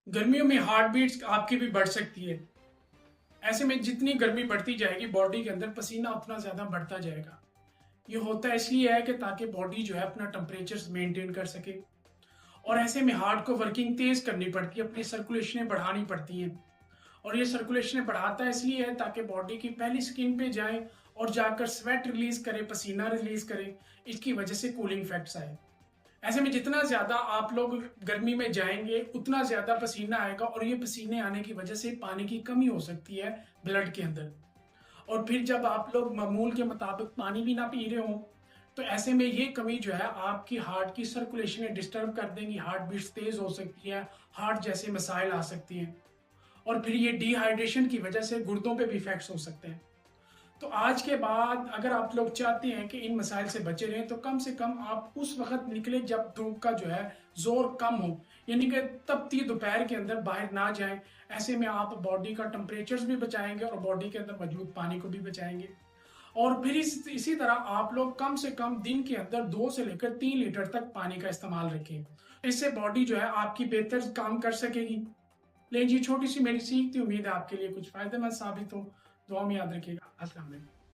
गर्मियों में heart beats आपकी भी बढ़ सकती है। ऐसे में जितनी गर्मी बढ़ती जाएगी बॉडी के अंदर पसीना उतना ज़्यादा बढ़ता जाएगा। ये होता इसलिए है कि ताकि बॉडी जो है अपना टेम्परेचर मेंटेन कर सके। और ऐसे में हार्ट को वर्किंग तेज करनी पड़ती है, अपनी सर्कुलेशनें बढ़ानी पड़ती हैं। और ये सर्कुलेशनें बढ़ाता इसलिए है ताकि बॉडी की पहली स्किन पे जाए और जाकर स्वेट रिलीज करे, पसीना रिलीज करे। इसकी वजह से कूलिंग इफेक्ट्स आए। ऐसे में जितना ज्यादा आप लोग गर्मी में जाएंगे उतना ज्यादा पसीना आएगा, और ये पसीने आने की वजह से पानी की कमी हो सकती है ब्लड के अंदर। और फिर जब आप लोग मामूल के मुताबिक पानी भी ना पी रहे हो तो ऐसे में ये कमी जो है आपकी हार्ट की सर्कुलेशन डिस्टर्ब कर देंगी, हार्ट बीट्स तेज हो सकती है, हार्ट जैसे मसाइल आ सकती हैं। और फिर ये डिहाइड्रेशन की वजह से गुर्दों पे भी इफेक्ट्स हो सकते हैं। तो आज के बाद अगर आप लोग चाहते हैं कि इन मसाइल से बचे रहें तो कम से कम आप उस वक्त निकले जब धूप का जो है जोर कम हो, यानी कि तपती दोपहर के अंदर बाहर ना जाएं। ऐसे में आप बॉडी का टेम्परेचर भी बचाएंगे और बॉडी के अंदर मौजूद पानी को भी बचाएंगे। और फिर इसी तरह आप लोग कम से कम दिन के अंदर 2 से लेकर 3 लीटर तक पानी का इस्तेमाल रखें। इससे बॉडी जो है आपकी बेहतर काम कर सकेगी। लेकिन ये छोटी सी मेरी सीख थी, उम्मीद है आपके लिए कुछ फायदेमंद साबित हो। दुआ में याद रखिएगा। अस्सलाम वालेकुम।